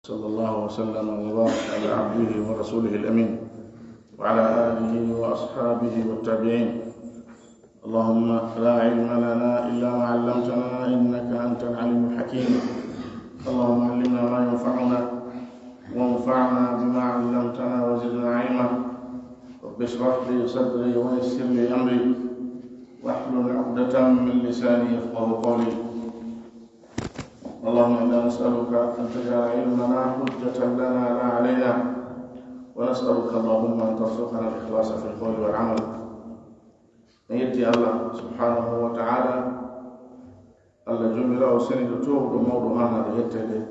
صلى الله وسلم وبارك على عبده ورسوله الأمين وعلى آله وأصحابه والتابعين. اللهم لا علم لنا إلا ما علمتنا إنك أنت العليم الحكيم. اللهم علمنا ما ينفعنا وانفعنا بما علمتنا وزدنا علما. رب اشرح لي صدري ويسر لي أمري واحلل عقدة من لساني يفقهوا قولي. اللهم إنا نسألك أن تجعل علمنا حجة لنا لا علينا، ونسألك اللهم أن ترزقنا الإخلاص في القول والعمل. نيتي الله سبحانه وتعالى الله جميل وسند توب موضوعنا لهتدي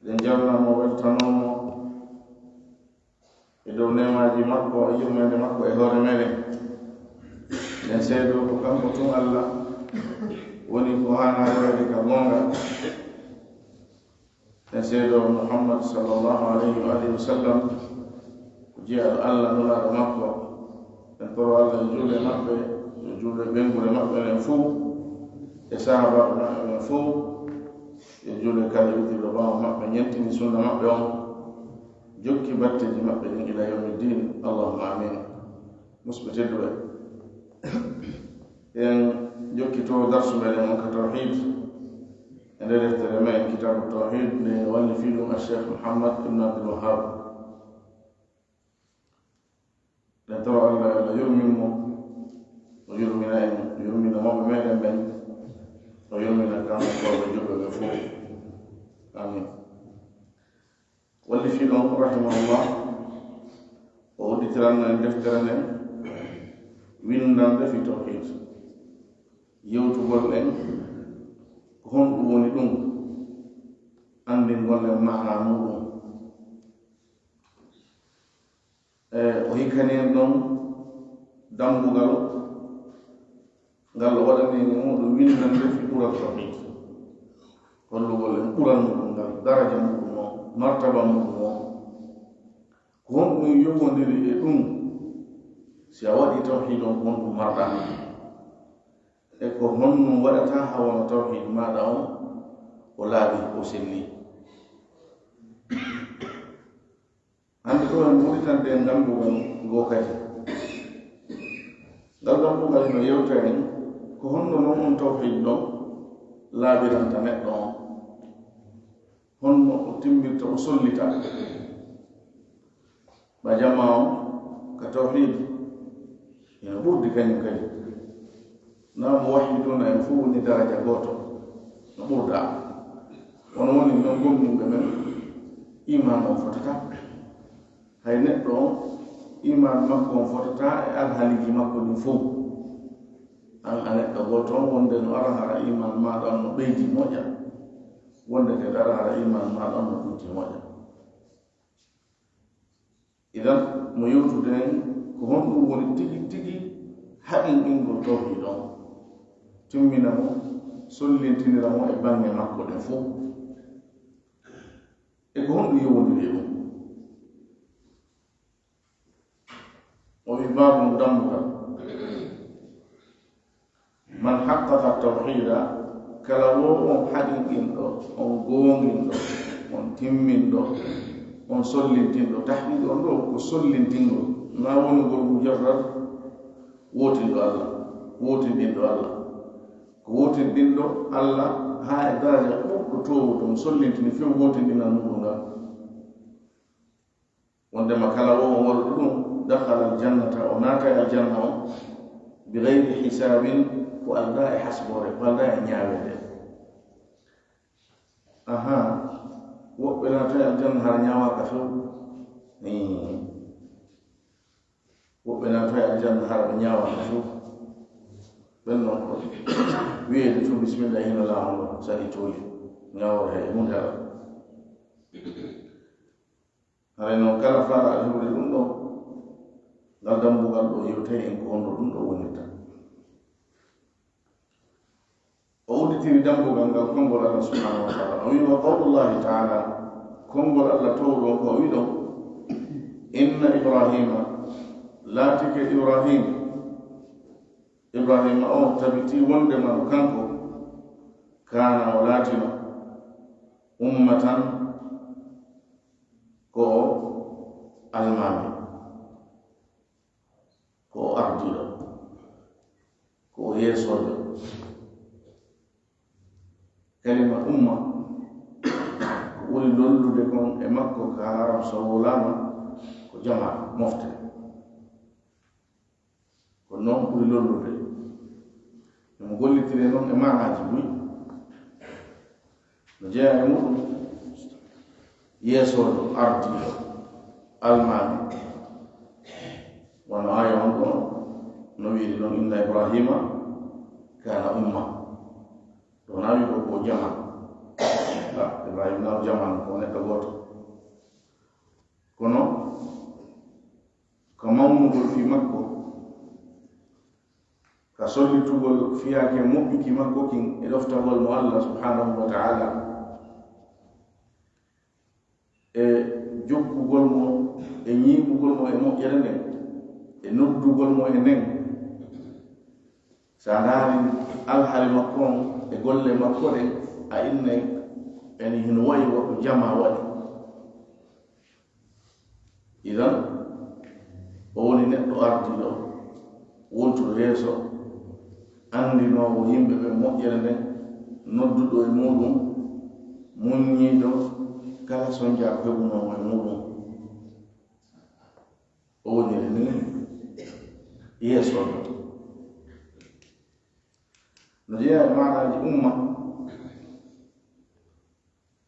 لنجرنا موبلتنومو إدو نيماجي مكو يومين مكو إهور ميلي لنسيدو كمكتون الله woni ko hana wayde ka gonga e seedo Muhammad sallallahu alayhi wa alihi wa sallam jiya Allah nula makko en ko Allah juule mabbe juule bengure mabbe en fu e sahaba en fu e juule kala yidi do bawo mabbe nyentini sunna mabbe on jokki batteji mabbe din ila yawmiddin. Allahumma amin. musbitedo en jokkito darsu meɗen on ka tawhid e nder deftere men kitabu tawhid nde walli fiɗum Cheikh Muhammad ibn Abdul Wahhab. nden tawa Allah yurminmo o yurmina en yurmina mawɓe meɗen ɓen o yurmina kamɓe koɓe juɓɓe ɓe fof. amin. walli fiɗon rahimahullah o udditiranno en deftere nden windande fi tawhid, yewtugol en ko honɗum woni ɗum, andingol en maana muɗum. O hikkani en ɗon dambugal ngal o waɗanini muɗum windande fi ɓural tawhid, hollugol en ɓural muɗum ngal, daraja muɗum o, martaba muɗum o, ko honɗum yowodiri e ɗum. si a waɗi tawhid on ko honɗum marɗa e ko honɗum waɗata ha wona tawhid maɗa on o laaɓi o selli. hande ɗo en ɓuritande en dambugal ngo kadi, ngal dambugal no yewta en ko honno noon on tawhid ɗon laaɓiranta neɗɗo on, honno o timmirta o sollita ba jamma on ka tawhid ina ɓurdi kañum kadi. na mo wahiduna en fof woni daraja goto no ɓurda, wono woni non gomɗinɓe men iman on fotata, hay neɗɗo on iman makko on fotata e alhaaliji makko ɗin fof. an a neɗɗo goto on wonde no ara hara iman maɗa on no ɓeydi moƴƴa, wonde kadi ara hara iman maɗa on no ɓutti moƴƴa. idan mo yewtude en ko honɗum woni tigi tigi haɗin ɗingol tawhid on, timmina mo, sollintinira mo e bange makko ɗen fof, e ko honɗum yowodiri ɗum. o wi babum dambugal man haqqaqa tawhida, kala wo on haɗinɗinɗo, on gonginɗo, on timminɗo, on sollintinɗo. tahqiq on ɗo ko sollintinɗo, na wonugol mujarrad wotinɗo Allah, wotindinɗo Allah, ko wotindinɗo Allah ha e daraja ɓurɗo towo ɗum sollintini few wotindinan muɗum ngal. wondema kala wo on waɗuɗo ɗum dakhala aljannata, o naata e aljanna on bi gayri hisabin, ko alda e hasbore, ko alda e ñaawede. aha woɓɓe naata e aljanna har ñaawaka few, woɓɓe naata e aljanna har ɓe ñaawaka few. ɓen noon ko wiyeede to bisimilla hino laamuɗo sani tooli ñawore he e munde ala. haray noon kala faala aɗa heɓude ɗum ɗo, ngal dambugal ɗo yewtay en ko honno ɗum ɗo wonirta. o udditiri dambugal ngal konngol Allah subhanahu wa taala. o wi wa qawlullahi taala, konngol Allah towɗon ko wi ɗon inna ibrahima, laatike ibrahima o tabiti wondema kanko kana o laatino ummatan ko almami ko ardiɗo ko yeesoɗo kalima umma ko ɓuri lollude kon e makko ka arab so wolama ko jama mofte ko noon ɓuri lollude nomo gollitire noon e manaji buy no jeeya e muɗum yeesoɗo ardiɗo almami wono aya on ɗo no wiiri noon inna ibrahima kana umma ɗo nawi ko jama ibrahima naw jaman ko neɗɗo goto kono ko mawnugol fi makko ka sollitugol fiyake moƴƴuki makko kin e ɗoftagol mo allah subhanahu wa ta'ala e jokkugol mo e ñiɓugol mo e moƴƴere nden e noddugol mo e nden sa ndaari alhali makko on e golle makko ɗe a innay eni hino wayi woɗɗo jama waɗi idan o woni neɗɗo ardiɗo wontuɗo yeeso andinowo yimɓe ɓe moƴƴere nden nodduɗo e muɗum muññiiɗo kala sonja heɓunomo e muɗum o woniri ni yeesoɗo no jeeya e maanaji umma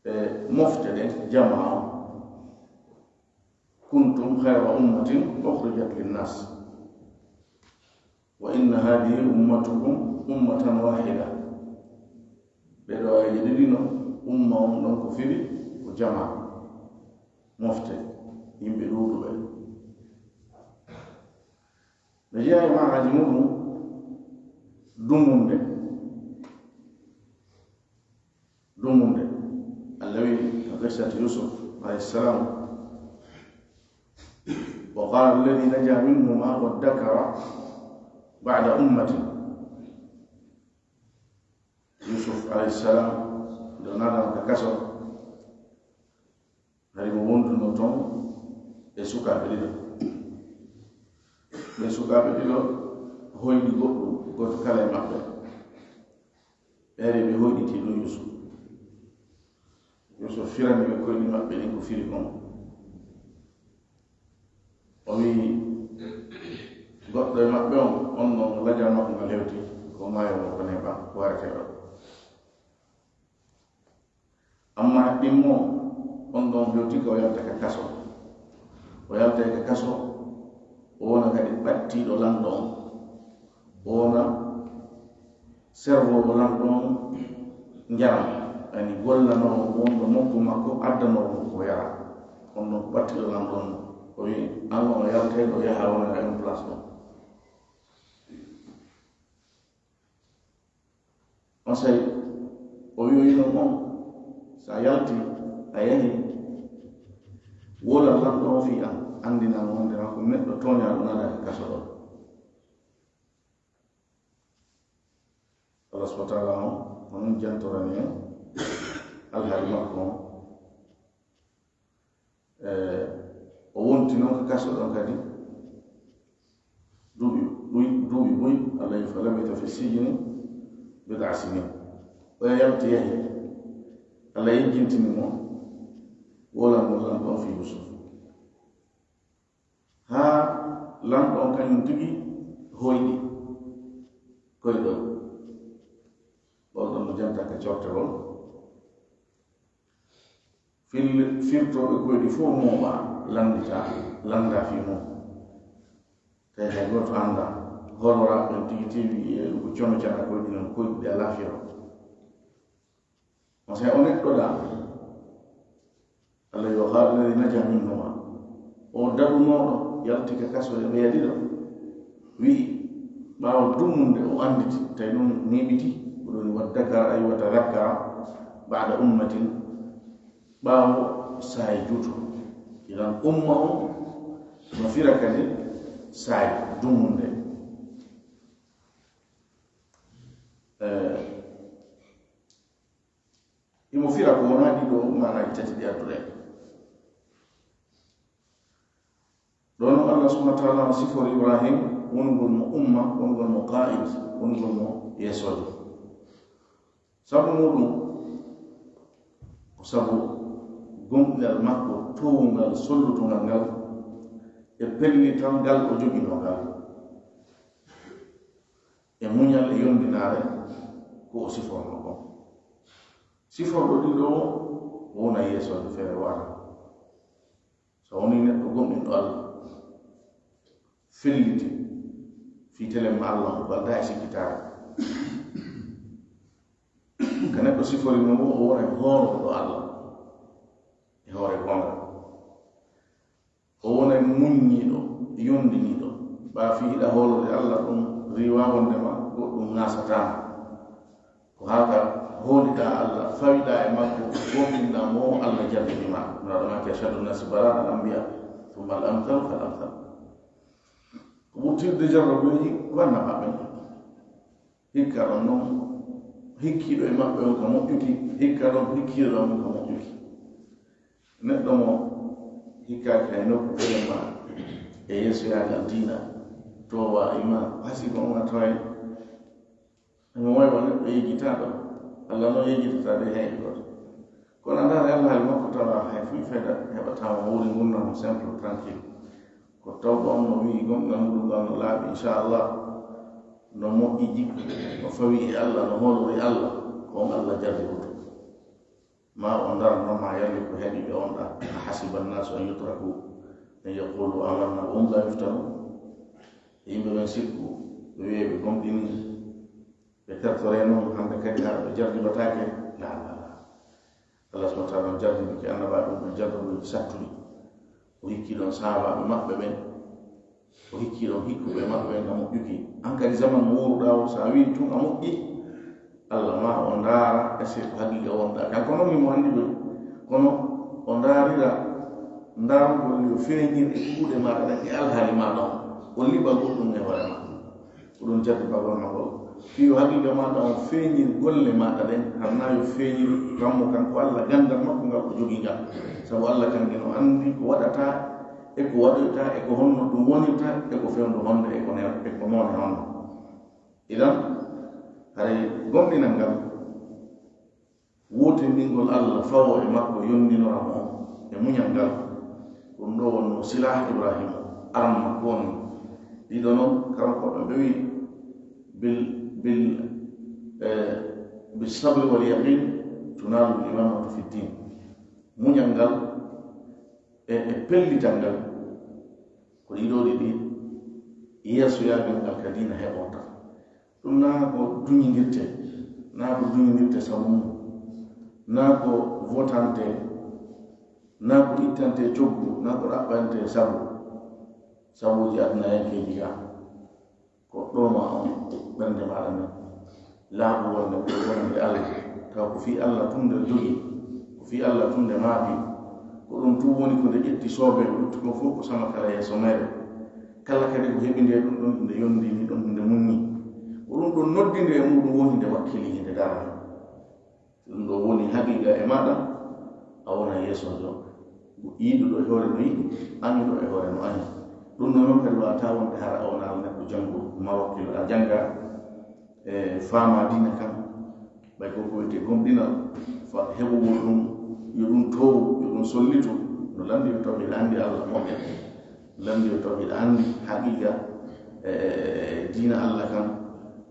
e mofte ɗe jama o kuntum hayra ummatin ukhrijat linnas wa inna hadihi ummatukum ummatan wahida ɓeɗo ayeji ɗiɗino umma on ɗon ko firi ko jama mofte yimɓe ɗuuɗuɓe no jeeya e maanaji muɗum dummunde allah wi ka qissati yusuf alayhi salam wa qala alladhi naja minhuma waddakara ba'da ummatin yusuf alayhi salam do nadam ka kaso hari mo wonduno toon e sukaɓe ɗiɗo ɓe sukaɓe ɗiɗo hoyɗi goɗɗum goto kala e maɓɓe ɓeere ɓe hoyɗiti ɗum yusuf firani ɓe koyɗi maɓɓe ɗin ko firi kon o wi goɗɗo e maɓɓe on noon lajal makko ngal hewti ko maayo mo ko neɓa ko wareteɗo amma ɗimmo on ɗon hewti ko o yalta ka kaso o yalta ka kaso o wona kadi ɓattiɗo lanɗo on o wona servowo lanɗo on njaram ani gollanowo wonɗo nokku makko addanowo ko yara on ɗon ɓattiɗo lanɗo on o wi an o yalteɗo o yaha wona e on place ɗon on sayi o wiyoyino on sa yalti a yahi wola lanɗo o fi an andinan wonde makko neɗɗo toñaɗo nadaki kaso ɗon allah subhanahu wa ta'ala on onon jantorani en alhaali makko on o wonti noon ka kaso ɗon kadi duuɓi ɓuy allah yi fa labita fi sijini bid'a sinin o yalti yahi allah yejjintini mo wolangol lanɗon fi yusuf ha lanɗon kañum tigi hoyɗi koyɗol ɓolɗon no janta ka cortegol firtoɓe koyɗi fof mooɓa landa fi mum tawi hay goto anda holoraɓe tigi tiwi ko como cana koyɗi noon koyɗi ɗe ala firo on say o neɗɗoɗa allah yo haala ladi naja minhuma o daɗunoɗo yalti ka kaso e ɓeyaɗiɗo wii ɓaawa dummunde o anditi tawi ɗum niɓiti oɗoni waddakara ay wa tadakkara ba'da ummatin ɓaawo saayi juuto ilan umma o no fira kadi saayi dummunde imo fira ko wona ɗiɗo manaji tati ɗi adduɗen subhanahu wa ta'ala sifo Ibrahim wongol mo umma wongol mo qa'id wongol mo yesojo sabu muɗum ko sabu gonɗinal makko towungal sollutungal ngal e pellital ngal o jogino ngal e muñal e yondinaare ko o siforno kon siforɗo ɗiɗo wona yeesoje feere wata so woni neɗɗo gonɗinɗo Allah felliti fiitelema Allah mo balda e sikkitaare ka neɗɗo siforino mo o wona e hooroɗo Allah e hoore gonga o wona e muññiɗo yondiniɗo ɓa fi hiɗa hoolode Allah ɗum riwa wondema goɗɗum nasatama ko haka hooliɗa Allah fawiɗa e makko gonɗinɗa mo Allah jallidima noaɗamaki ashadu nasi barana al ambiya thumma al amthal fal amthal ko ɓurtirde jarrabuji wanna maɓɓe hikka ɗon noon hikkiɗo e maɓɓe on ko moƴƴuki hikka ɗon hikkiɗo on ko moƴƴuki neɗɗo mo hikkaki hay nokku ɓelema e yeesoyagal diina towa iman hasi ko on a tawa mo waywa neɗɗo yejjitaɗo Allah noon yejjitata de hay goto kono andare Allah hay makko tawa hay fuy fayda heɓatama mo wuri gurnamo simple tranquille ko tawɗo on no wi gonɗal muɗum ngal no laaɓi inchallah no moƴƴi jikku no fawi e Allah no hoolori Allah ko on Allah jarri wuto ma o darno ma yalli ko heeɗi ɓe on ɗa a hasiba nnasu an yutraku an yaqulu amanna wa hum la yuftanu yimɓe ɓen sikku ɓe wiye ɓe gomɗini ɓe tertore noon hande kadi haɗa ɓe jardibatake la Allah subhanahu wa ta'ala jardini ke annaba ɗum ɓe jardoɓe sattuɗi o hikki ɗon sahabaɓe maɓɓe ɓen o hikki ɗon hikkuɓe maɓɓe ɓen ka moƴƴuki an kadi zaman mo wuruɗa o sa wi tun a moƴƴi Allah ma o ndaara ese ko haqiqa wonɗa kanko noon mimo anndi ɗum kono o ndaarira ndaarugol yo feeñir e kuuɗe maɗa ɗen e alhaali maɗa o liɓa goɗɗum e hoore ma ko ɗum jardi bagolma ngol fiyo haqiqa maɗa on feeñir golle maɗa ɗen hanna yo feeñir rammo kanko Allah gandal makko ngal ko jogii ngal sabu Allah kanke no anndi ko waɗata e ko waɗoyta e ko honno ɗum wonirta e ko fewndu honde e ko noone honno idan haray gonɗinal ngal wotindingol Allah fawo e makko yondinora mo e muñal ngal ɗum ɗo wonno silah Ibrahima aran makko wonni ɗiɗo noon kankoɓe ɓe wi بالصبر واليقين تنال الإمامة في الدين muñal ngal e pellital ngal ko ɗiɗoɗi ɗi yeesoyagal ngal ka dina heɓonta ɗum naa ko duñidirte naa ko duñidirte sabu mum naa ko votante naa ko ittante coggu naa ko ɗaɓɓante sabuji adnayankeji ga ko ɗoma on ɓernde maɗa men laaɓu wonde wonande Allah taw ko fi Allah tunde jogi ko fi Allah tunde maaɓi ko ɗum tu woni ko nde ƴetti soobe luttugo fof ko sama kala yeeso mere kala kadi ko heɓi nde ɗum ɗon nde yondini ɗon nde munni ko ɗum ɗon noddinde e muɗum woni nde wakkili nde darani ɗum ɗo woni haqiqa e maɗa a wona yeesojo yiɗuɗo e hoore no yiɗi añuɗo e hoore no añi ɗum ɗo noon kadi wata wonde hara a wona neɗɗo janngu mawakkilo a jannga e faama dina kam ɓay ko wiyete gomɗinal heɓugol ɗum yo ɗum towu yo ɗum sollitu no landi yo taw hiɗa anndi Allah moƴƴa landi yo taw hiɗa anndi haqiqa dina Allah kam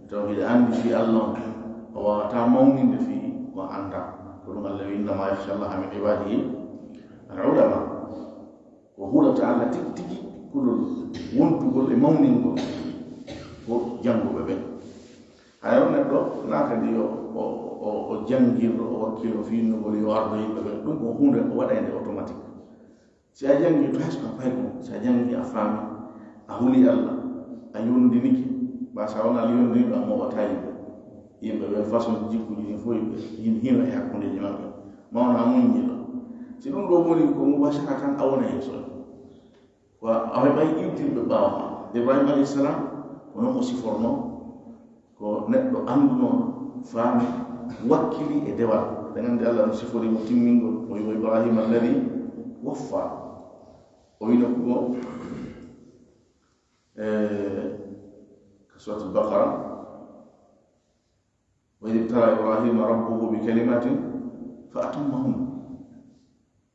taw hiɗa anndi fi Allah on o wawata mawninde fi ko anda ko ɗum Allah wi innama yakhsha Allah min ibadihi al ulama ko huɗata Allah tigi tigi kuɗol wontugol e mawningol ko jannguɓe ɓen hay on neɗɗo naatandi o janngirɗo o wakkilo finnugol yo ardo yimɓe ɓen ɗum ko hunde o waɗande automatique si a janngi to hayso ka pay ɗum si a janngi a faami a huli Allah a yondiniki ba sa wona a yondiniɗo a moɓata yimɓe ɓen façon jikkuji ɗin fof yimɓe hino e hakkundeji maɓɓe mawna muññiɗo si ɗum ɗo woni ko mubashara tan a wona yeeso ko a heɓay iwtirɓe ɓaawa ma Ibrahima alayhi salam ko noon o siforno ko neɗɗo annduno faami wakkili e dewal ɓe nganndi Allah no siforimo timmingol o wi Ibrahima alladi waffa o wino ko سورة البقرة وإذ ابتلى إبراهيم ربه بكلمات فأتمهن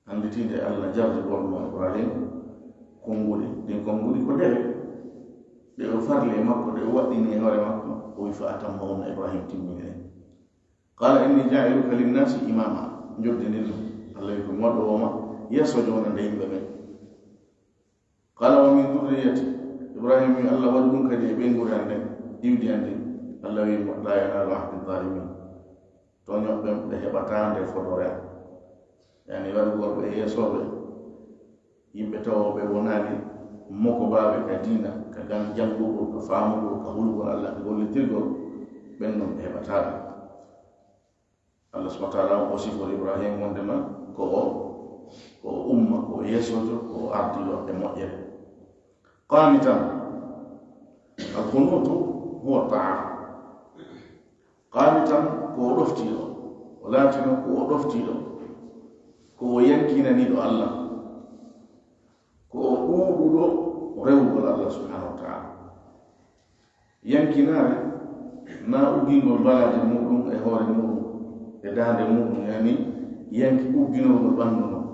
عند تيند الله جرد والله إبراهيم كونغولي دين كونغولي كده de o farle makko de o waɗini hore makko o wi fa atammahunna ibrahim timmini qala inni ja'iluka linnasi imama joddenil allah wi ko moɗɗo woma yesso jona nde yimɓe ɓen qala wa min dhurriyyati ibrahim wi allah waɗi ɗum kadi e ɓenguri an nden iwdi an ndin allah wi la yanalu ahdi zalimin to ñoɓɓen ɓe heɓata nde fodore an yani waɗi worɓe e yeesoɓe yimɓe tawoɓe wonani moko baaɓe ka diina ka gan jangugo ka faamugo ka hulgol allah ka gollitirgol ɓen ɗon ɓe heɓataɓe allah subahana taala o sifol ibrahim wondema ko umma ko yeesojo ko ardiɗo e moƴƴere qanitan alkunutu huwa taa qanitan ko o ɗoftiɗo o laatino ko o ɗoftiɗo ko o yankinaniɗo allah ko o ɗuuɗuɗo rewugol allah subhanahu wa taala yankinare na uggingol balaje muɗum e hoore muɗum e dande muɗum yani yanki ugginolgol ɓanndu non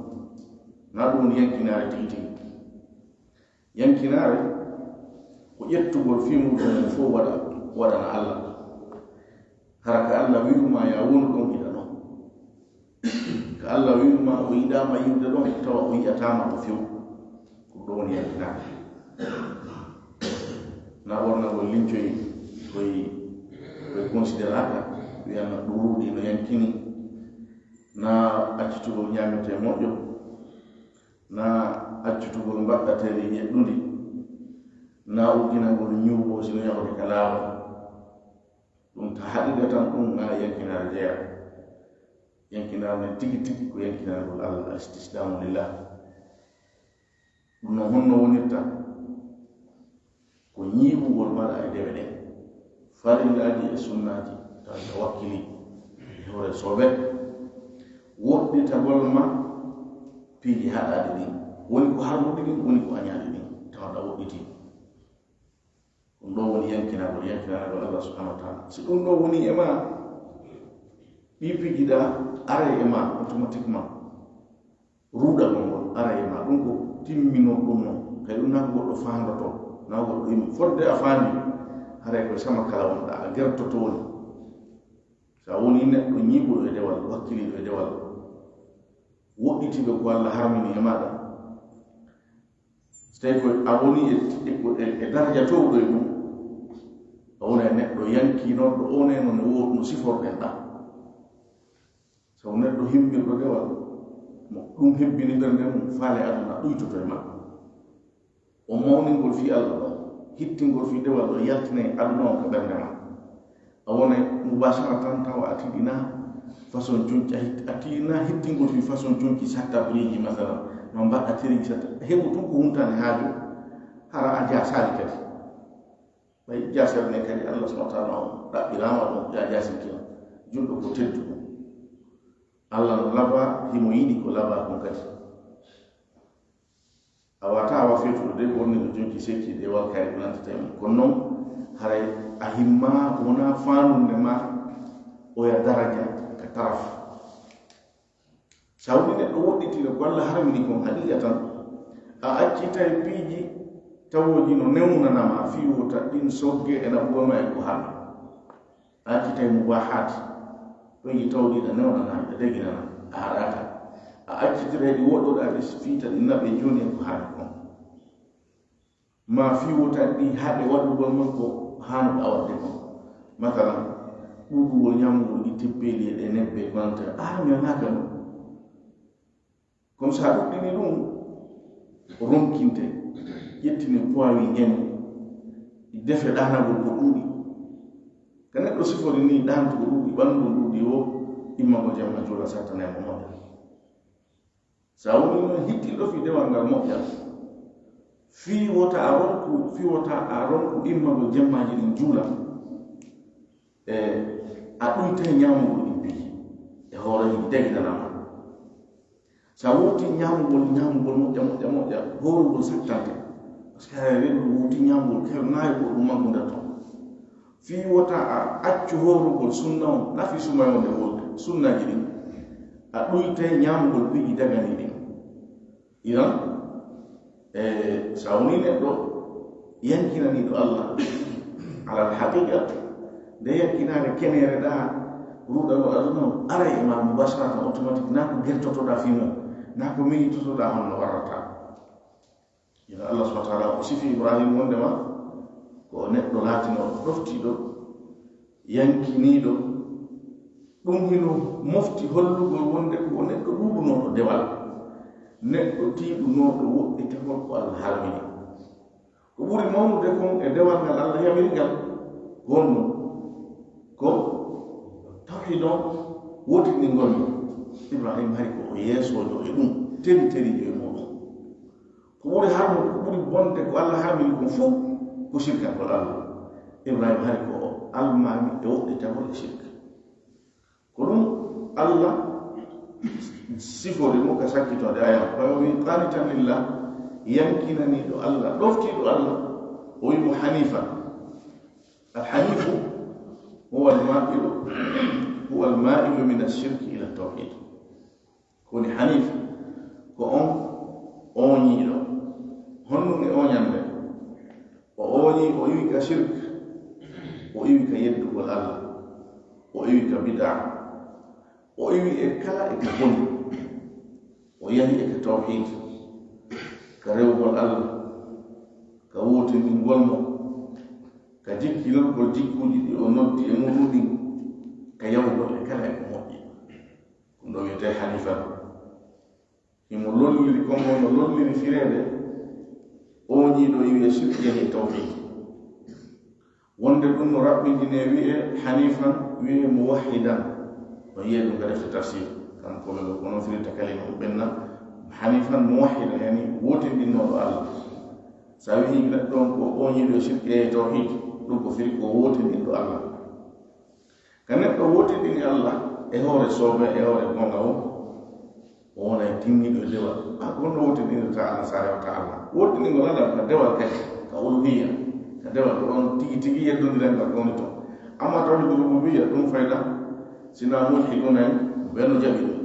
na ɗum yankinare tigi tigi yankinare ko ƴettugol fi muɗum fof waɗana allah hara ka allah wi'uma ya wonu ɗon iɗa ɗon ka allah wi'uma o yiɗama yiwde ɗon tawa o yi'atama o few ɗo woni yankinare na ɓornagol lincoyi koye considéraka wiyanno ɗuruɗi no yankini na accitugol ñamete moƴƴo na accitugol mbaɗɗateli yeɗɗundi na ugginagol ñuubo sino yahode ka laawa ɗum ta haɗiɗe tan ɗum na yankinare jeeya yankinare ne tigi tigi ko yankinargol allah istisdamu lillah ɗum no honno wonirta ko ñiiɓugol maɗa e dewe ɗen farillaji e sunnaji tawta wakkili e hore soɓe woɗɗitagol ma piiji haɗaɗi ɗin woni ko harmuɗi ɗin woni ko añaɗi ɗin tawaɗa woɗɗiti ɗum ɗo woni yankinagol allah subhanahu wa taala si ɗum ɗo woni e ma ɗi piijiɗa ara e ma automatiquement ruuɗagol ngol ara e ma ɗum ko timmino ɗum noon kay ɗum na ko goɗɗo faandoto na goɗɗo yimɓe fodde a faandi haray koye sama kala wonɗa a gertoto woni sa woni neɗɗo ñiiɓuɗo e dewal wakkiliɗo e dewal woɗɗitiɓe ko allah harmini e maɗa so tawi ko a woni e daraja towɗo e ɗum a wona e neɗɗo yankinoɗo one noon no siforɗen ɗa sabu neɗɗo himmirɗo dewal mo ɗum hebbini ɓernde mum faale aduna ɗuytoto e maɓɓe o mawningol fi allah ɗon hittingol fi dewal ɗo yaltinayi aduna o ka ɓernde ma a wona mubasara tan tawa a tiɗina façon jonki a tiɗina hittingol fi façon jonki satta briji masalan no mbaɗɗa teriji satta heɓu tun ko huntane haaju hara a jasali kadi ɓay jasere ne kadi allah subahana taala o ɗaɓɓirama ɗon ya jasinki on julɗo ko tedduɗo allah no laba himo yiɗi ko laba kon kadi a wata awa fetuɗo de ko wonni no jonki sekki de walkari ko nantata mum kono noon haray a himma wona fanunde ma oya daraja ka taraf sa woni neɗɗo woɗɗitiɗo ko allah harmini kon haqiqa tan a accitay piiji tawoji no newnanama fi wota ɗin sogge e naɓugolma e ko haɗa a accitay mubahati ɗon yi tawɗiɗa newnana ɗe deginana a haɗata a accitira ɗi woɗɗoɗa ɗe fiita ɗi naɓe joni e ko haɗa kon ma fi wota ɗi haɗe waɗugol makko hanuɗa wadde kon masalan ɗuɗugol ñamugol ɗi tebbeli e ɗe nebbe konanta mi anaka ɗum comme ça ɗuɗɗini ɗum ronkinte ƴettini poiwi ñami defe ɗanagol ko ɗuuɗi ka neɗɗo sifori ni ɗanto ko ɗuuɗi ɓanndu ɗuuɗi o immago jamma joola sattanemo moƴƴa sa woni noon hittiɗo fi dewal ngal moƴƴa fi wota a ronku immago jammaji ɗin juula e a ɗuytay ñamugol ɗin piiji e hooreji degidanama sa woti ñamugol moƴƴa horugol sattante parce que hayre ɗum wuti ñamgol kero nayi ko ɗum mankude ton fi wota a accu horugol sunna on nafi sumay wonde wolde sunnaji ɗin a ɗuyte ñamgol piiji dagani ɗin iran sa woni neɗɗo yankinaniɗo allah alal haqiqa nde yankinare kenere ɗa ruɗano aduna o ara e ma mubasharatan automatique na ko gertotoɗa fimo na ko miñitotoɗa honno warrata ina allah subahana taala o sifi ibrahima wondema ko neɗɗo laatinoɗo ɗoftiɗo yankiniɗo ɗum hino mofti hollugol wonde ko neɗɗo ɗuɗunoɗo dewal neɗɗo tiiɗunoɗo woɗɗitagol ko allah harmini ko ɓuri mawnude kon e dewal ngal allah yamiri ngal gonno ko tawhid on wotinɗingol no ibrahima hari ko o yeesojo e ɗum terijo e muɗum ko ɓuri harmude ko ɓuri bonde ko allah harmini kon fof ko shirkagol allah ibrahima hari ko almami e woɗɗitagol e shirka ko ɗum allah sifori mo ka sakkitode aya o wi qanitan lillah yankinaniɗo allah ɗoftiɗo allah o wimo hanifa alhanifu huwa almailu min alshirki ila tawhid koni hanif ko on oñiɗo honɗum e oñande o oñi o iwi ka shirk o iwi ka yeddugol allah o iwi ka bida o iwi e kala e ka boni o yahi e ka tawhid ka rewgol allah ka wotindingol mo ka jikkilorgol jikkuji ɗi o noddi e muɗum ɗin ka yawgol e kala e ko moƴƴi ɗum ɗo wiyete hanifa imo lolliri kongo no lolliri firede oñiɗo iwi e shirk yahi e tawhid wonde ɗum no raɓɓindine wiye hanifan wiye muwahidan no yiye ɗum ka defte tafsir kanko ɓe ko noon firita kalima o ɓenna hanifan muwahida yani wotindinnoɗo allah sa wi neɗɗo on ko oñiɗo e shirk yahi e tawhid ɗum ko firi ko wotindinɗo allah ka neɗɗo wotindini allah e hoore soobe e hoore gonga o wona e timmiɗo e dewal gonno wotindinirta allah sa rewta allah wottindingol allah ka dewal kadi ka uluhiya ka dewal ko ɗon tigi tigi yeddodirengal ɗoni toon amma tawhid rububiyya ɗum fayda sina mulhidun en ɓenno jaɓi ɗum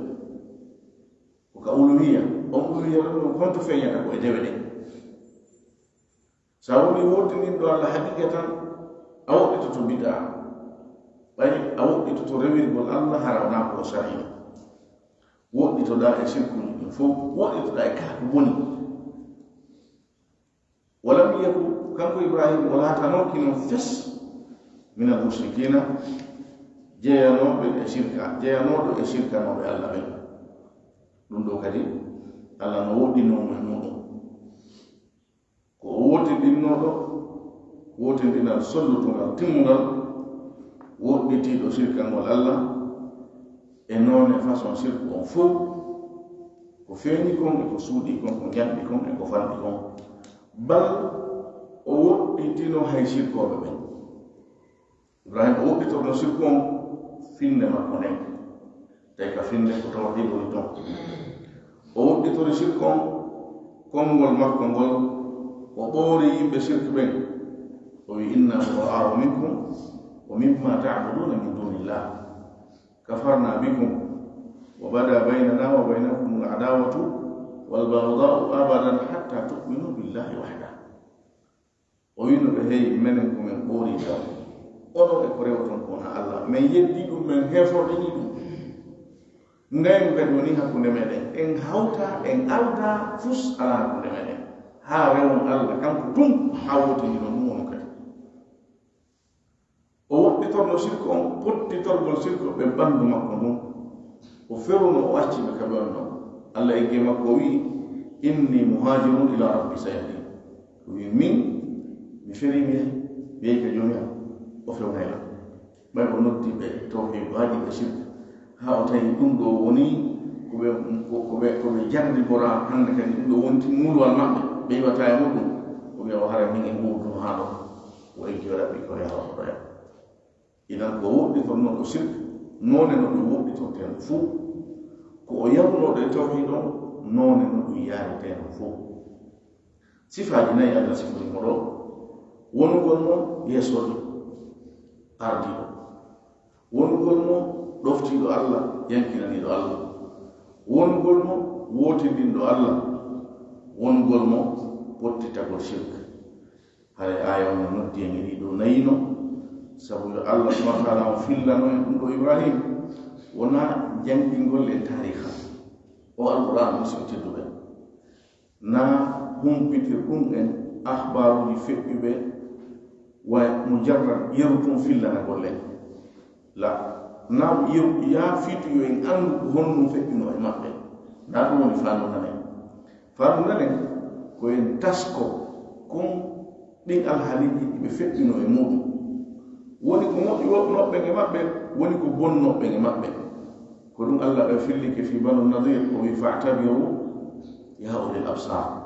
ko ka uluhiya on uluhiya ɗum honto feñata ko e dewe ɗe sa woni wottindinɗo allah haqiqatan a woɗɗitoto bida ɓay a woɗɗitoto rewirgol allah hara wona ko sari woɗɗitoɗa e sirkuji ɗin fof woɗɗitoɗa e kala ko boni walam yaku kanko ibrahima o laatanoki noon fes min al mushrikina jeeyanoɓe e shirka jeeyanoɗo e shirkanoɓe allah ɓen ɗum ɗo kadi allah no woɗɗinomo e muɗum ko o wotindinnoɗo wotindinal sollutungal timmugal woɗɗitiɗo shirkangol allah e noone façon shirku on fof ko feeñi kon e ko suuɗi kon ko janɗi kon e ko fanɗi kon bal o woɗɗitino hay shirkoɓe ɓen ibrahima o woɗɗitorno shirku on finde makko nden tawi ka finde ko tawhid woni ton o woɗɗitori shirku on konngol makko ngol o ɓoori yimɓe shirku ɓen o wi inna bura'u minkum wa mimma ta'buduna min dunillah kafarna bikum wa bada baynana wa baynakum al-adawatu wal baghdha'u abadan hatta tu'minu billahi wahda o wino ɓe heeyi menen ko men ɓoori taw oɗo e ko rewton kona allah min yeddi ɗum men heforɗini ɗum ngaygu kadi woni hakkunde meɗen en hawta en alda fus ala hakkunde meɗen ha rewon allah kanko tum ha wotindino ɗum wono kadi o woɗɗitorno sirku on pottitorgol sirku ɓe ɓanndu makko ɗum o feruno o acciɓe kaɓe on ɗon allah egge makko wi inni muhajirun ila rabbi sayahdi o wi min mi ferimi ɓeyi ka joni am o fewnayla ɓay o noddi ɓe tawhid waɗi ɓe shirk ha o tawi ɗum ɗo woni koɓe jardi bora hande kadi ɗum ɗo wonti muulwal maɓɓe ɓe yiwata e muɗum o wiya o hara min e nguurdum ha ɗo o eggi o ɗaɓɓi ko yaha o ɗoya idan ko woɗɗitornoɗo shirk noone no ɗum woɗɗitorten fuu ko o yawnoɗo e tawhid on noone no ɗum yaareten fuu sifaji nayi Allah sifori mo ɗo wonugol mo yeesoɗo ardiɗo wonugol mo ɗoftiɗo Allah yankinaniɗo Allah wonugol mo wotindinɗo Allah wonugol mo pottitagol shirk hare aya ono noddi en ɗiɗo nayino sabu yo Allah subhanahu wa ta'ala o fillano en ɗum ɗo Ibrahim wona jangɗingol e tariha o alquran musidɓe tedduɓe na humpitir ɗum en ahbaruji feƴƴuɓe wa mujarrad yerutum fillanagol en la na ya fitu yo en andu ko honɗum feƴƴuno e maɓɓe na ɗum woni fandunanen fandunanen ko en tasko kon ɗin alhaaliji ɓe feƴƴuno e muɗum woni ko moƴƴi woɓnoɓɓe e maɓɓe woni ko bonnoɓɓe e maɓɓe ko ɗum Allah ɓe fillike fi banu nadir o wi fa'tabiru ya ulil absar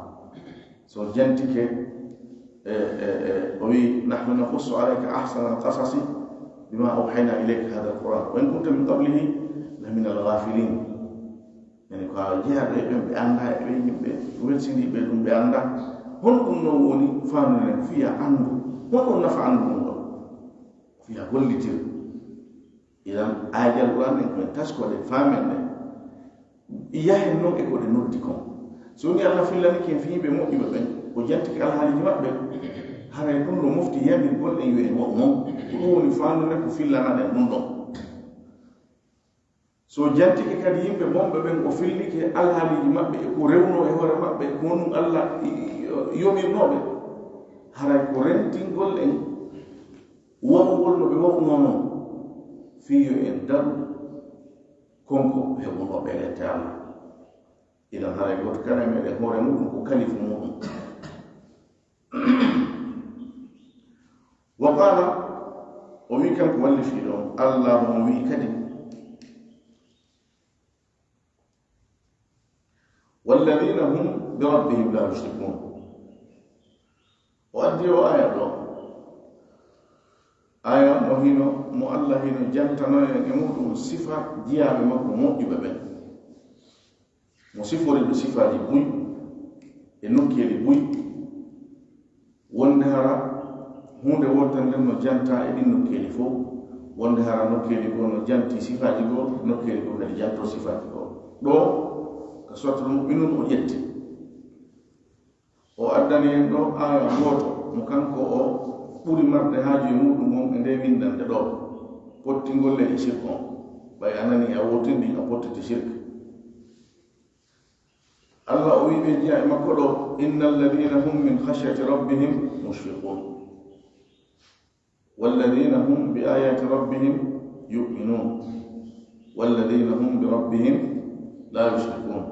so jantike o wi nahnu naqussu alayka ahsana alqasasi bima awhayna ilayka hada alquran wa in kunta min qablihi la min alghafilin yani ko jeyaɗo ɓe ɓe anda ɓe yimɓe welsiniɓe ɗum ɓe anda hon ɗum noon woni fandunen fiya andu hon ɗum nafa andu ɗum ɗo fiya gollitir idan ayjal quran en koen taskode famen ɗe yahen noon e koɗe noddi kon so woni Allah fillani ken fi yimɓe moƴƴuɓe ɓen o jantike alhaaliji maɓɓe haray ɗum ɗo mofti yamin golɗen yo en wo noon ko ɗum woni fandune ko fillanaɗen ɗum ɗon so jantike kadi yimɓe bonɓe ɓen o fillike alhaaliji maɓɓe e ko rewno e hoore maɓɓe ko honum Allah yomirnoɓe haray ko rentingol en wonugol no ɓe woɓnono fiyo en daɗu konko heɓunoɓe lette Allah idan haray goto kala meɗen hoore muɗum ko kalifu muɗum wa qala o wi kanko walli fiɗo Allah mo wi kadi walladina hum bi rabbihim la yushrikun o addi o aya ɗo aya mo hino mo Allah hino jantano en e muɗum sifa jiyaɓe makko moƴƴuɓe ɓen mo sifori ɓe sifaji buy e nokkeli buy wonde hara hunde wontanden no janta e ɗin nokkeli fof wonde hara nokkeli goo no janti sifaji goo nokkeli goo kadi janto sifaji goo ɗo ko sottata muɓinun o ƴetti o addani en ɗo aya goto mo kanko o ɓuri marde haaju e muɗum on e nde windande ɗo pottingolle e shirk on ɓay anani a wotindi a pottiti shirk Allah o wi ɓe jiya e makko ɗo inna alladina hum min khashyati rabbihim mushfiqun والذين هم بآيات ربهم يؤمنون والذين هم بربهم لا يشركون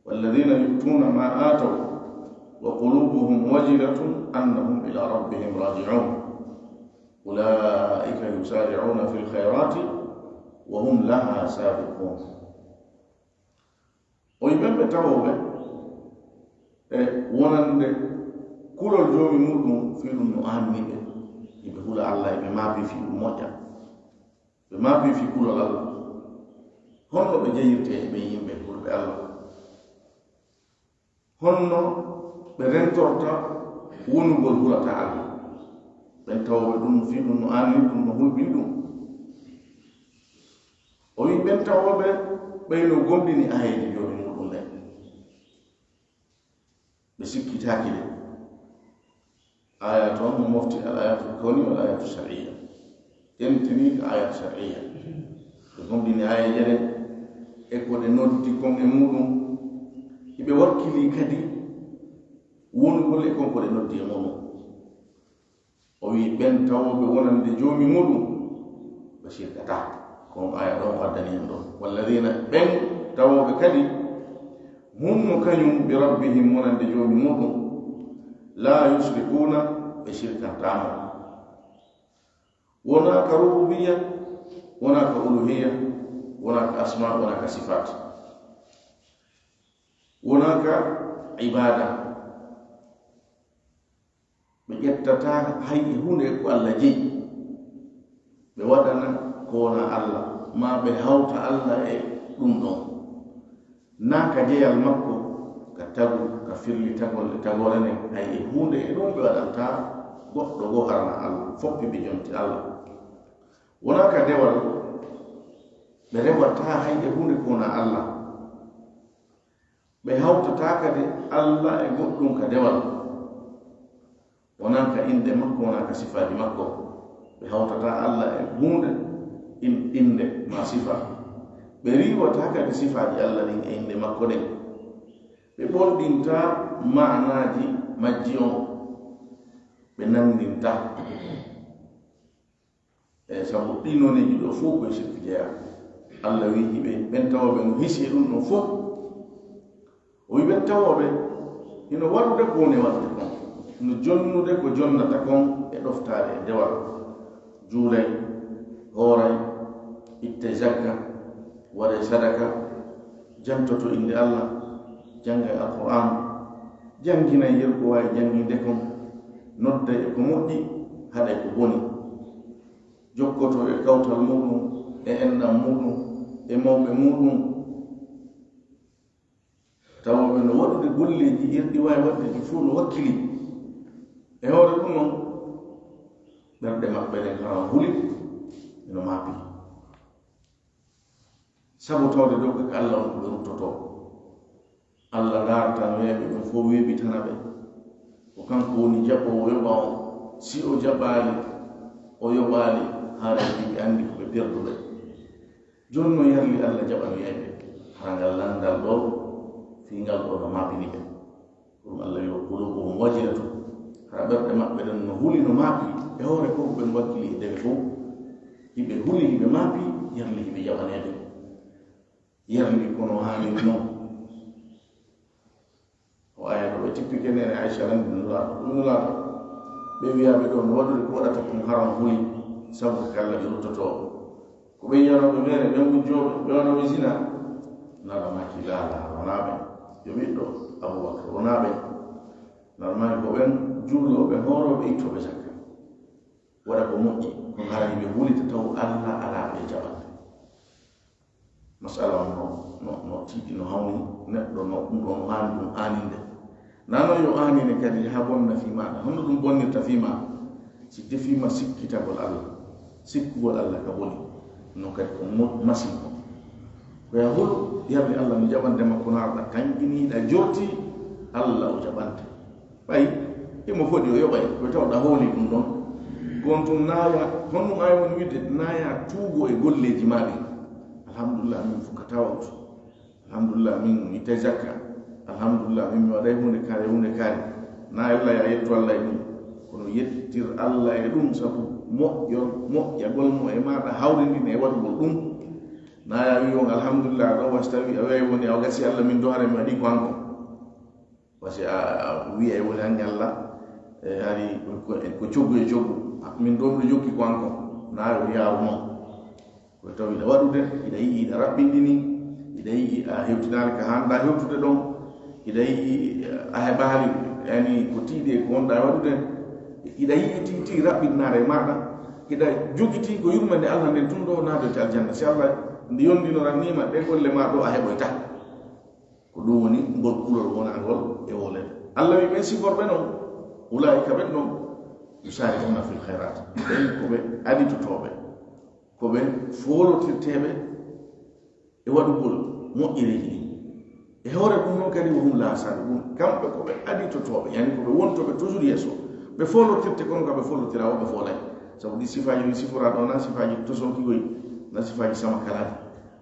والذين يؤتون ما آتوا وقلوبهم وجلة أنهم إلى ربهم راجعون أولئك يسارعون في الخيرات وهم لها سابقون ويبقى تاوبة ونند كل الجوم مدن في النعام ibe hula Allah ibe maɓe fi ɗum moƴƴa ɓe maɓe fi kulol Allah honno ɓe jeyirte ɓe yimɓe ɓurɓe Allah honno ɓe rentorta wonugol hulata Allah ɓen tawoɓe ɗum fi ɗum no anni ɗum no hulɓi ɗum o wi ɓen tawoɓe ɓeyno gomɗini ayeji joni muɗum ɗen ɓe sikkitaki de aya toon mo mofti al ayatul kawni wal ayatul shar'iyya tentini ko ayat shar'iyya ɓe gomɗini ayeje ɗen e ko ɗe noddi kon e muɗum hiɓe wakkili kadi wonugol e kon ko ɗe noddi e muɗum o wi ɓen tawoɓe wonande joomi muɗum ɓe shirkata kon aya ɗon waddani en ɗon walladina ɓen tawoɓe kadi hum no kañum bi rabbihim wonande joomi muɗum la yushrikuna ɓe shirkantamo wona ka rububiyya wona ka uluhiyya wona ka asma wona ka sifat wona ka ibada ɓe ƴettata hay hunde ko Allah jeyi ɓe waɗana ko wona Allah ma ɓe hawta Allah e ɗum ɗon na ka jeyal makko ka tagu ka firli tagolene ay hunde e ɗum ɓe waɗanta goɗɗo go harna Allah foppi ɓe jonti Allah wona ka dewal ɓe rewata hayde hunde kona Allah ɓe hawtata kadi Allah e goɗɗum ka dewal wona ka inde makko wona ka sifaji makko ɓe hawtata Allah e hunde inde ma sifa ɓe riwata kadi sifaji Allah ɗin e inde makko ɗen ɓe ɓolɗinta manaji majji on ɓe nandinta e sabu ɗinoneji ɗo fof koye sirki jeeya Allah wihi ɓe ɓen tawoɓe no hisi e ɗum ɗon fof o wi ɓen tawoɓe hino waɗude ko woni waɗude kon no jonnude ko jonnata kon e ɗoftade e dewal juulay hooray itte zakka waɗe sadaka jantoto inde Allah janga e alquran jangina yer ko wawi janginde kon nodda e ko moƴƴi haɗa ko boni jokkoto e kawtal muɗum e enɗam muɗum e mawɓe muɗum tawoɓe no waɗude golleji yerɗi wawi wadde ɗi fof no wakkili e hoore ɗum noon ɓerɗe maɓɓe ɗen kana huli eno maapi sabu tawde dow kake Allah on ko ɓe ruttoto Allah laarata no yeɓe ɗum fof weeɓitana ɓe ko kanko woni jaɓɓowo yoɓa on si o jaɓaali o yoɓaali haara ɓe anndi ko ɓe perduɓe joni no yarli Allah jaɓa no yeɓe hara ngal landal ɗo fi ngal ɗo no maapini ɓe ɗum Allah yo qulubuhum wajilatu hara ɓerɗe maɓɓe ɗen no huli no maapi e hoore fof ɓen wakkili e dewe fof hiɓe huli hiɓe maapi yarli hiɓe jaɓaneede yarli kono haaniri noon o aya ɗo ɓe tippi kenene Aicha randi nulaaɗo ɗum nulaaɗo ɓe wiyaɓe ɗo no waɗude ko waɗata ɗum haram huli sabu ko Allah ɓe ruttotoo ko ɓe yanoɓe mere ɓen wujjoɓe ɓe wanoɓe zina naramaki laala wonaɓe yo ɓiɗɗo Abubakar wonaɓe narmaki ko ɓen julloɓe hooroɓe ittoɓe zakka waɗa ko moƴƴi ko ngara hiɓe wulita taw Allah alaɓe jaɓande masala on no tiiɗi no hawni neɗɗo no ɗum ɗo no haani ɗum aaninde nano yo aanine kadi ha bonna fi maɗa honno ɗum bonnirta fi ma si defima sikkitagol Allah sikkugol Allah ka woni non kadi ko machine o koya hol yarde Allah no jaɓande makko no arɗa kanƴiniɗa jorti Allah o jaɓante ɓayi imo foɗi o yoɓay ko tawɗa hooli ɗum ɗon gon tun naaya honɗum ayi woni widde naaya tuugo e golleji maɗi alhamdulillah min fukata wawtu alhamdulillah min mi te zakka alhamdulillah min mi waɗay hunde kaari na Allah ya yetto Allah e ɗum kono yettir Allah e ɗum sabu moƴƴagol mo e maɗa hawrindine e waɗugol ɗum naya wi on alhamdulillah ɗo wasi tawi a wiya woni a gasi Allah min do hare mi waɗi ko hanko wasi a wiya woni hanki Allah ari ko coggu e coggu min ɗo miɗo jokki ko hanko na wiyawo noon ko tawi iɗa waɗude iɗa yiɗi iɗa raɓɓinɗini iɗa yiɗi a hewtinare ko hanɗa hewtude ɗon iɗa yiɗi a heɓali yani ko tiiɗi ko wonɗa waɗude iɗa yiɗi ti raɓɓinnare maɗa iɗa jogiti ko yurmande Allah nden tun ɗo nadote aljanna si Allah nde yondinoratnima ɗe golle ma ɗo a heɓoyta ko ɗum woni ngol kulol wonagol e wolede Allah wi ɓen siforɓe noon ulaika ɓen ɗon yusari'una fil khairat ɓen koɓe aditotoɓe koɓe folotirteɓe e waɗugol moƴƴereji ɗi e hoore ɗum noon kadi wohum laasaɓe ɗum kamɓe koɓe aditotoɓe yani koɓe wontoɓe toujours yesso ɓe folotirte kono kaɓe folotira woɓe folay sabu ɗi sifaji ɗi siforaɗo na sifaji tosonkigoy na sifaji sama kalaji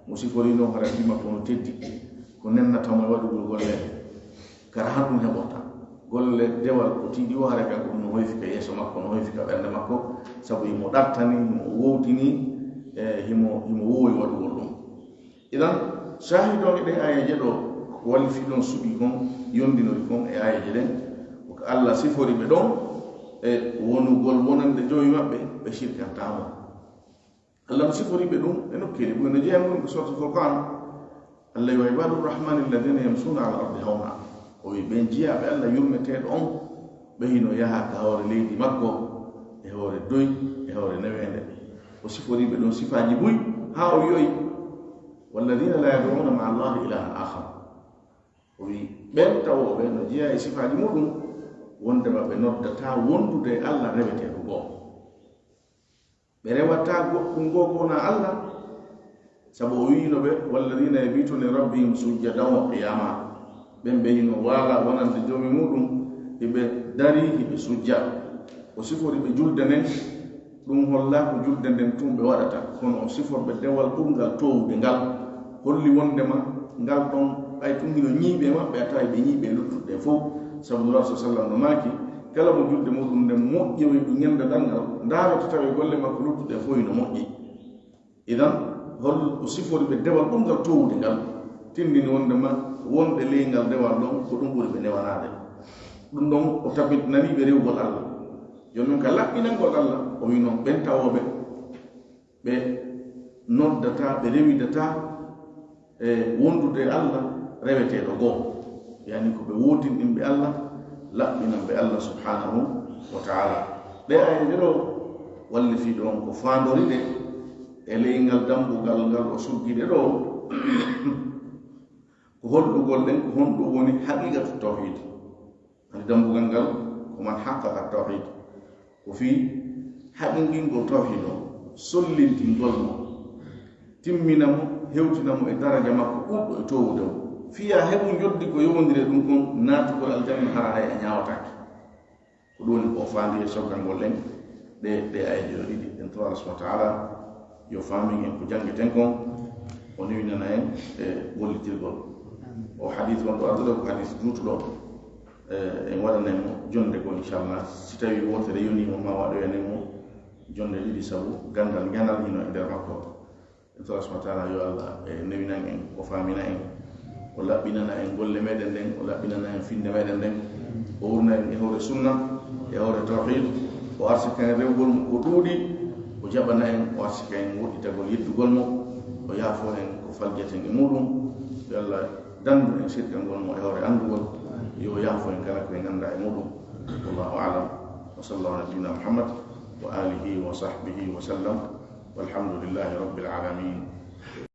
mo sifori noon hara ɗima kono teddi ko nennatamo e waɗugol golle kara han ɗum heɓorta golle dewal ko tiiɗi o hara kanko ɗum no hoyfika yeeso makko no hoyfika ɓernde makko sabu himo ɗattani himo wowtini himo wowi waɗugol ɗum idan sahidoɓe ɗe ayeje ɗo ko wallifi ɗon suɓi kon yondinori kon e ayeje ɗen ko Allah sifori ɓe ɗon e wonugol wonande joyi maɓɓe ɓe shirkantamo Allah no sifori ɓe ɗum e nokkeli ɓuy no jeeyan woni ko sorti Furqan Allah wa ibadu rrahmani alladina yamsuna ala ardi hawna o wi ɓen jiyaɓe Allah yurmeteɗo on ɓe hino yaha ka hoore leydi makko e hoore doy e hoore newende o siforiɓe ɗon sifaji buy ha o yoyi walladina la yad'una ma'a allahi ilahan akhar o wi ɓen tawoɓe no jeeya e sifaji muɗum wondema ɓe noddata wondude Allah reweteɗo goo ɓe rewata goɗɗum goo kowona Allah sabu o wino ɓe walladina yabituna rabbihim sujjadan wa qiyama ɓen ɓe hino waala wonande joomi muɗum eɓe dari hiɓe sujja o sifori ɓe julde nden ɗum holla ko julde nden tum ɓe waɗata kono o siforɓe dewal ɓurgal towude ngal holli wondema ngal ɗon ɓay tum hino ñiiɓe maɓɓe a tawi ɓe ñiiɓe luttuɗe fof sabu nura sa sallam no maaki kala mo julde muɗum nden moƴƴoyi ɗum ñande ɗanngal ndaarata tawi golle makko luttuɗe fof hino moƴƴi idan hol o sifori ɓe dewal ɓurgal towude ngal tindini wondema wonɓe leyngal dewal ɗon ko ɗum ɓuri ɓe newanade ɗum ɗon o tabbitinani ɓe rewgol Allah joni noon ka laɓɓinangol Allah o wi noon ɓen tawoɓe ɓe noddata ɓe rewidata e wondude Allah reweteɗo goo yani ko ɓe wotinɗinɓe Allah laɓɓinanɓe Allah subhanahu wa taala ɗe ay nde ɗo wallifiɗo on ko fandoride e leygal dambugal ngal o suggiɗe ɗo ko holɗugol ɗen ko honɗum woni haqiqatu tawhid ani dambugal ngal ko man haqqaqa tawhid ko fi haqiqingol tawhid o sollintingol mo timminamo hewtinamo e daraja makko ɓurɗo e towude o fiya heɓu joddi ko yowndire ɗum kon naatugol aljanna hara hay a ñawatake ko ɗum woni ko faandi e soggal ngol len ɗe ayje ɗo ɗiɗi en tawa Allah subhanahu wa taala yo faamin en ko jangeten kon o newinana en e gollitirgol o hadith won ɗo arduɗo ko hadith juutuɗo en waɗanen mo jonde ko inchallah si tawi wotere yonimo ma waɗoyanen mo jonde ɗiɗi sabu gandal ñanal hino e nder makko en tawa subhanahu wa taala yo Allah e newinan en o faamina en o laɓɓinana en golle meɗen nden o laɓɓinana en finde meɗen nden o wurna en e hawre sunna e hawre tawhid o arsika en rewgol mo ko ɗuuɗi o jaɓana en o arsika en woɗɗitagol yeddugol mo o yaafo en ko faljeten e muɗum yo Allah dandu en sirgal ngol mo e hawre andugol yo yaafo en kala ko en ganda e muɗum wallahu alam wa sallallahu ala nabiyina Muhammad wa alihi wa sahbihi wa sallam walhamdulillahi rabbil alamin